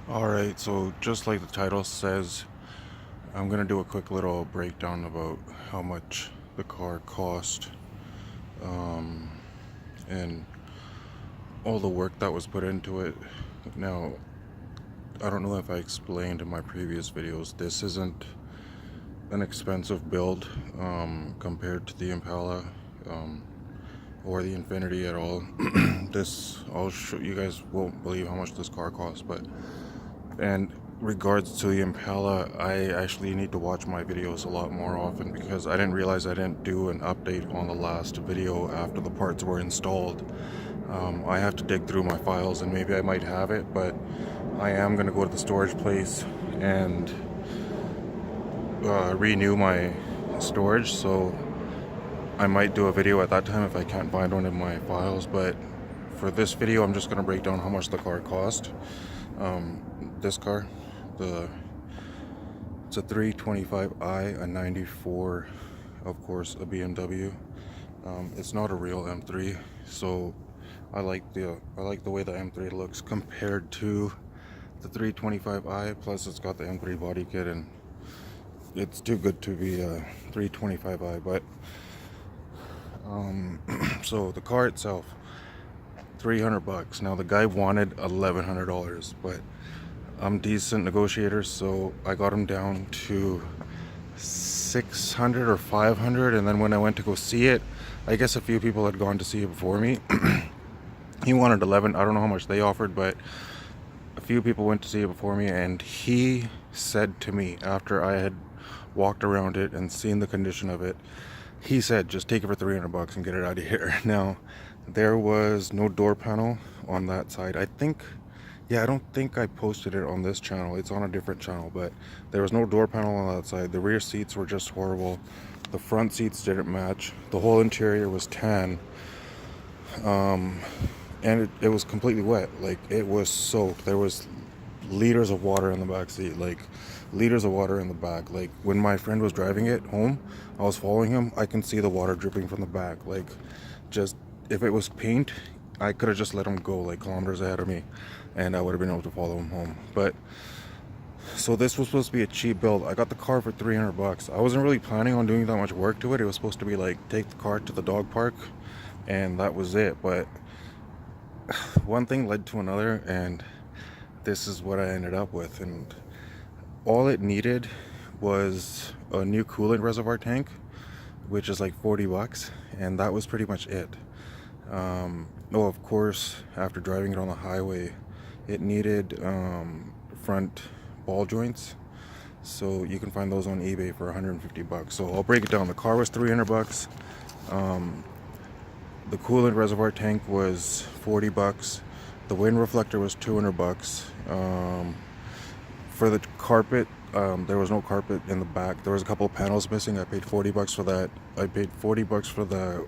Alright, so just like the title says, I'm gonna do a quick little breakdown about how much the car cost, um, and all the work that was put into it. Now, I don't know if I explained in my previous videos, this isn't an expensive build compared to the Impala or the Infinity at all. I'll show you guys, won't believe how much this car costs, but and regards to the Impala, I actually need to watch my videos a lot more often because I didn't realize I didn't do an update on the last video after the parts were installed. I have to dig through my files and maybe I might have it, but I am going to go to the storage place and renew my storage, so I might do a video at that time if I can't find one in my files. But for this video, I'm just going to break down how much the car cost. This car, it's a 325i, a 94, of course, a BMW. It's not a real M3, so I like the way the M3 looks compared to the 325i. Plus, it's got the M3 body kit, and it's too good to be a 325i. But so the car itself, $300. Now the guy wanted $1,100, but I'm decent negotiator, so I got him down to 600 or 500. And then when I went to go see it, I guess a few people had gone to see it before me. He wanted 11. I don't know how much they offered, but a few people went to see it before me, and he said to me after I had walked around it and seen the condition of it, he said, just take it for $300 and get it out of here. Now, there was no door panel on that side. I don't think I posted it on this channel. It's on a different channel, but there was no door panel on that side. The rear seats were just horrible. The front seats didn't match. The whole interior was tan. And it was completely wet. Like, it was soaked. There was liters of water in the back seat, like liters of water in the back. Like, when my friend was driving it home, I was following him, I can see the water dripping from the back. Like, just, if it was paint, I could have just let him go like kilometers ahead of me and I would have been able to follow him home. But so this was supposed to be a cheap build. I got the car for $300. I wasn't really planning on doing that much work to it. It was supposed to be like, take the car to the dog park and that was it. But one thing led to another, and this is what I ended up with. And all it needed was a new coolant reservoir tank, which is like $40, and that was pretty much it. Oh, of course, after driving it on the highway, it needed front ball joints, so you can find those on eBay for $150. So I'll break it down. The car was $300. The coolant reservoir tank was $40. The wind reflector was $200. For the carpet, there was no carpet in the back. There was a couple of panels missing. I paid $40 for that. I paid $40 for the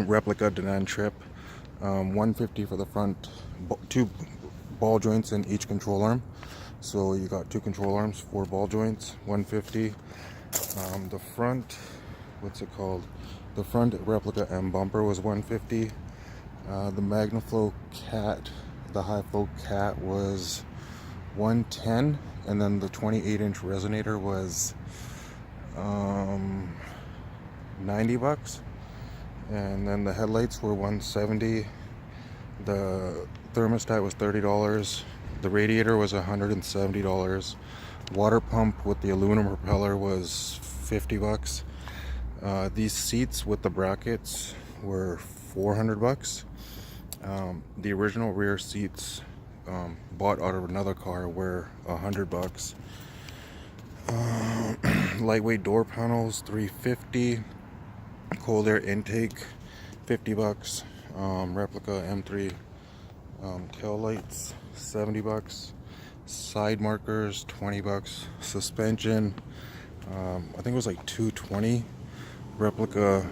replica Tein trip. $150 for the front, two ball joints in each control arm. So you got two control arms, 4 ball joints, $150. The front, what's it called? The front replica M bumper was $150. The MagnaFlow Cat, the high flow Cat, was $110, and then the 28-inch resonator was $90. And then the headlights were $170. The thermostat was $30. The radiator was $170. Water pump with the aluminum propeller was $50. These seats with the brackets were $400. The original rear seats bought out of another car were $100. Lightweight door panels, $350. Cold air intake, $50. Replica M3 tail lights, $70. Side markers, $20. Suspension, I think it was like $220. Replica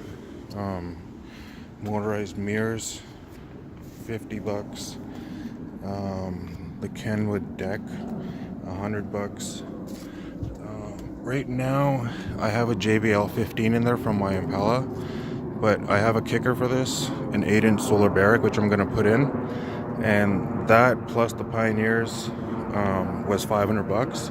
motorized mirrors, $50. The Kenwood deck, $100. Right now I have a JBL 15 in there from my Impala, but I have a kicker for this, an 8-inch solar barrack, which I'm going to put in, and that plus the Pioneers was 500 bucks.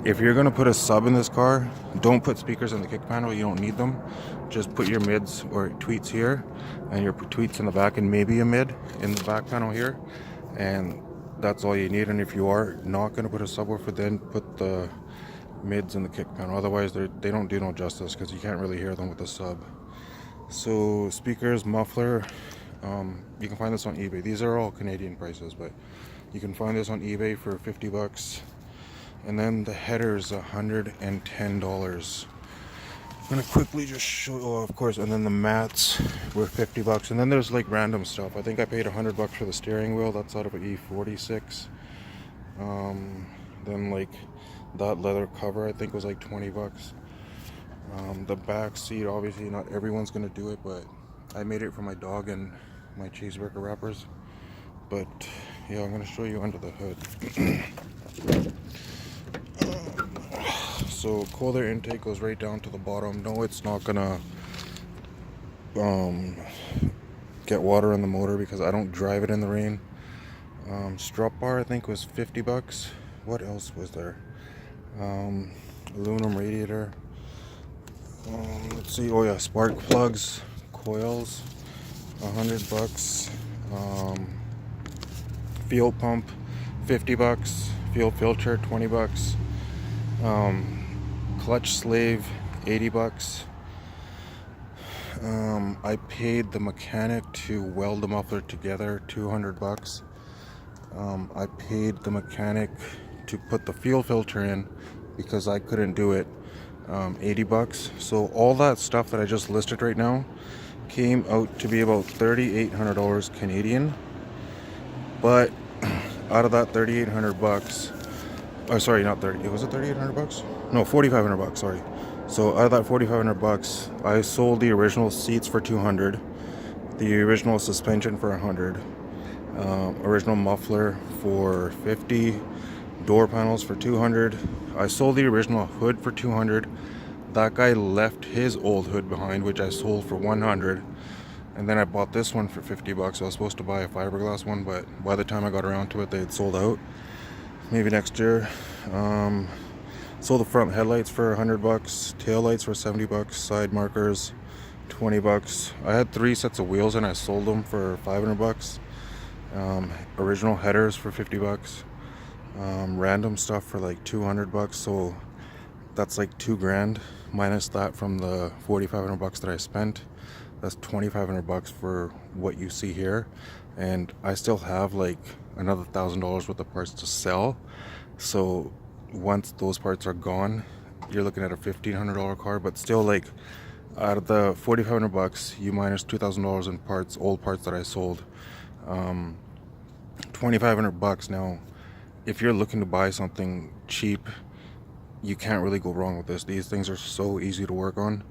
If you're gonna put a sub in this car, don't put speakers in the kick panel. You don't need them. Just put your mids or tweets here, and your tweets in the back, and maybe a mid in the back panel here, and that's all you need. And if you are not gonna put a subwoofer, then put the mids in the kick panel. Otherwise, they don't do no justice because you can't really hear them with the sub. So speakers, muffler, you can find this on eBay. These are all Canadian prices, but you can find this on eBay for 50 bucks. And then the header's $110. I'm gonna quickly just show, oh, of course, and then the mats were 50 bucks. And then there's like random stuff. I think I paid 100 bucks for the steering wheel. That's out of an E36. Then like that leather cover, I think was like 20 bucks. The back seat, obviously not everyone's gonna do it, but I made it for my dog and my cheeseburger wrappers. But yeah, I'm gonna show you under the hood. So cold air intake goes right down to the bottom. No, it's not gonna get water in the motor because I don't drive it in the rain. Strut bar I think was 50 bucks. What else was there? Aluminum radiator. Let's see. Oh yeah, spark plugs, coils, 100 bucks. Fuel pump, 50 bucks. Fuel filter, 20 bucks. Clutch slave, 80 bucks. I paid the mechanic to weld the muffler together, 200 bucks. I paid the mechanic to put the fuel filter in because I couldn't do it, 80 bucks. So all that stuff that I just listed right now came out to be about $3,800 Canadian. But out of that 3,800 bucks, oh sorry, not 30, was it 3,800 bucks? No, 4,500 bucks, sorry. So out of that 4,500 bucks, I sold the original seats for 200, the original suspension for 100, original muffler for 50, door panels for 200. I sold the original hood for 200. That guy left his old hood behind, which I sold for 100. And then I bought this one for 50 bucks. I was supposed to buy a fiberglass one, but by the time I got around to it, they had sold out. Maybe next year. Sold the front headlights for 100 bucks, tail lights for 70 bucks, side markers 20 bucks. I had 3 sets of wheels and I sold them for 500 bucks. Original headers for 50 bucks. Random stuff for like 200 bucks. So that's like 2 grand minus that from the 4,500 bucks that I spent. That's 2,500 bucks for what you see here. And I still have like another $1,000 worth of parts to sell. So once those parts are gone, you're looking at a $1,500 car. But still, like, out of the 4,500 bucks, you minus $2,000 in parts, old parts that I sold, 2,500 bucks. Now, if you're looking to buy something cheap, you can't really go wrong with this. These things are so easy to work on.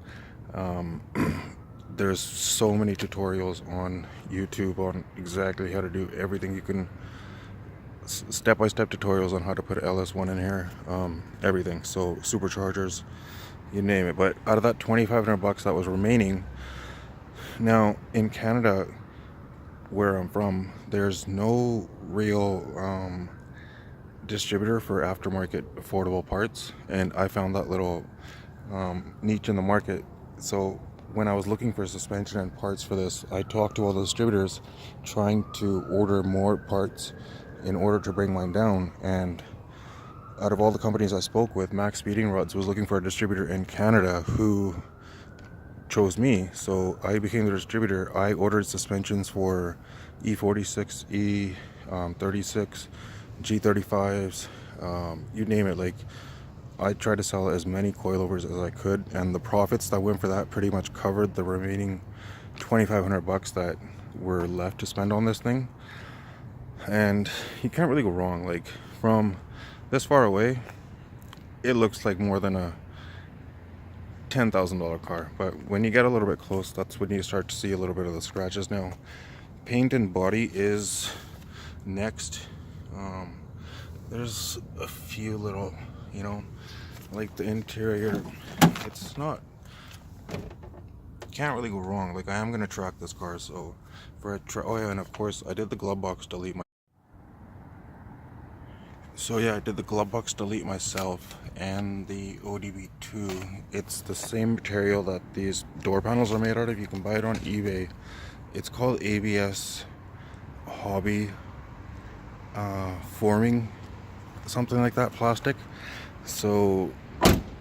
There's so many tutorials on YouTube on exactly how to do everything. You can step-by-step tutorials on how to put LS1 in here, everything. So superchargers, you name it. But out of that 2,500 bucks that was remaining, now in Canada, where I'm from, there's no real distributor for aftermarket affordable parts, and I found that little niche in the market. So when I was looking for suspension and parts for this, I talked to all the distributors trying to order more parts in order to bring mine down. And out of all the companies I spoke with, maxspeedingrods was looking for a distributor in Canada who chose me. So I became the distributor. I ordered suspensions for E46, E36, G35s, you name it. Like, I tried to sell as many coilovers as I could, and the profits that went for that pretty much covered the remaining 2,500 bucks that were left to spend on this thing. And you can't really go wrong. Like, from this far away, it looks like more than a $10,000 car, but when you get a little bit close, that's when you start to see a little bit of the scratches. Now, paint and body is next. There's a few little, you know, like the interior, it's not, can't really go wrong. Like, I am gonna track this car, so for a oh yeah, and of course I did the glove box delete. So yeah, I did the glove box delete myself and the ODB2. It's the same material that these door panels are made out of. You can buy it on eBay. It's called ABS Hobby Forming, something like that, plastic. So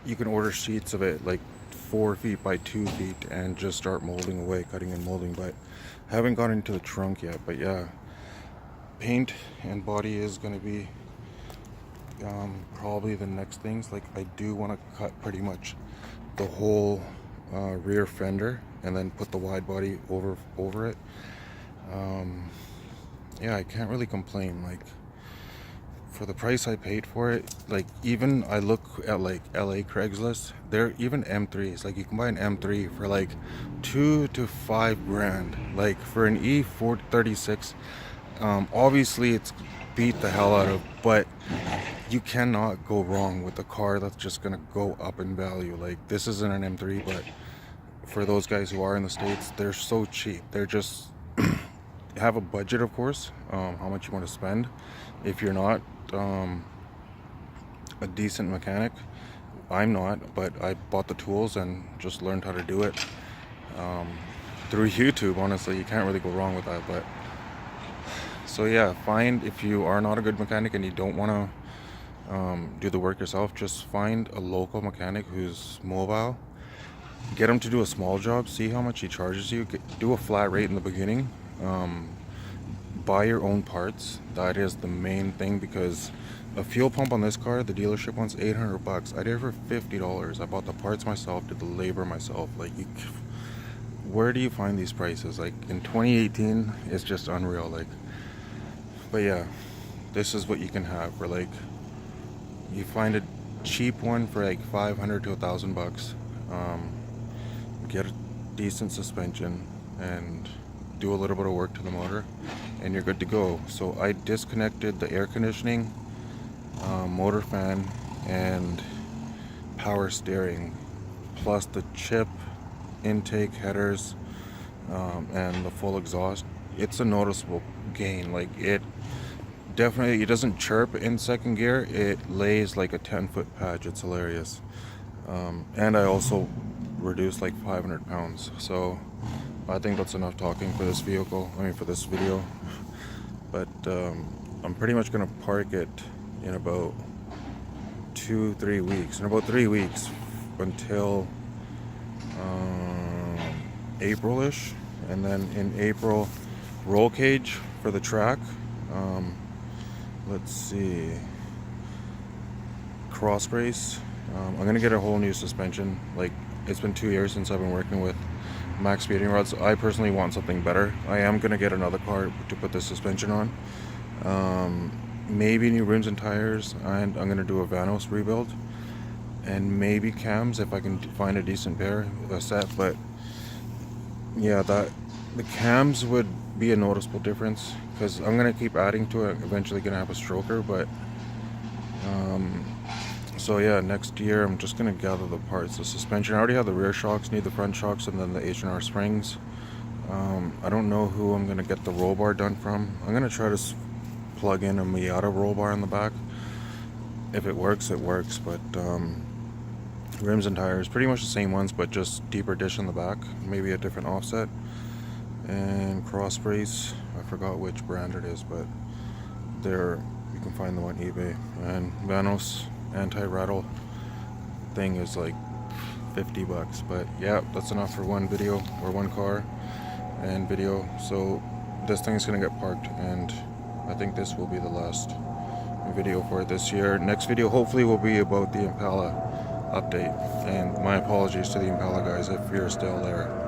you can order sheets of it like 4 feet by 2 feet and just start molding away, cutting and molding. But I haven't got into the trunk yet. But yeah, paint and body is going to be probably the next things. Like, I do want to cut pretty much the whole rear fender and then put the wide body over it. Yeah, I can't really complain. Like, for the price I paid for it, like, even I look at like LA Craigslist, they're even M3s. Like, you can buy an M3 for like 2 to 5 grand. Like, for an E36, obviously it's beat the hell out of, but you cannot go wrong with a car that's just gonna go up in value. Like, this isn't an M3, but for those guys who are in the States, they're so cheap. They're just have a budget, of course, how much you want to spend. If you're not a decent mechanic, I'm not, but I bought the tools and just learned how to do it through YouTube. Honestly, you can't really go wrong with that. But so yeah, if you are not a good mechanic and you don't want to do the work yourself, just find a local mechanic who's mobile. Get him to do a small job, see how much he charges you, do a flat rate in the beginning. Buy your own parts. That is the main thing, because a fuel pump on this car, the dealership wants 800 bucks. I did it for $50. I bought the parts myself, did the labor myself. Like, where do you find these prices? Like, in 2018, it's just unreal. Like, but yeah, this is what you can have for, like, you find a cheap one for like 500 to 1,000 bucks. Get a decent suspension and do a little bit of work to the motor and you're good to go. So I disconnected the air conditioning, motor fan, and power steering, plus the chip intake headers, and the full exhaust. It's a noticeable gain. Like, it doesn't chirp in second gear. It lays like a 10-foot patch. It's hilarious. And I also reduced like 500 pounds. So I think that's enough talking for this vehicle. I mean, for this video. But I'm pretty much gonna park it in about 2-3 weeks. In about 3 weeks until April-ish, and then in April, roll cage for the track. Let's see, cross brace. I'm gonna get a whole new suspension. Like, it's been 2 years since I've been working with maxspeedingrods. I personally want something better. I am gonna get another car to put this suspension on. Maybe new rims and tires, and I'm gonna do a Vanos rebuild, and maybe cams if I can find a decent set. But yeah, the cams would be a noticeable difference, because I'm gonna keep adding to it. Eventually gonna have a stroker, but so yeah, next year I'm just gonna gather the parts. The suspension, I already have the rear shocks, need the front shocks, and then the H&R springs. I don't know who I'm gonna get the roll bar done from. I'm gonna try to plug in a Miata roll bar in the back. If it works, it works. But rims and tires, pretty much the same ones, but just deeper dish in the back, maybe a different offset. And cross brace, I forgot which brand it is, but you can find them on eBay. And Vanos anti-rattle thing is like 50 bucks. But yeah, that's enough for one video, or one car and video. So this thing is gonna get parked, and I think this will be the last video for it this year. Next video hopefully will be about the Impala update, and my apologies to the Impala guys if you're still there.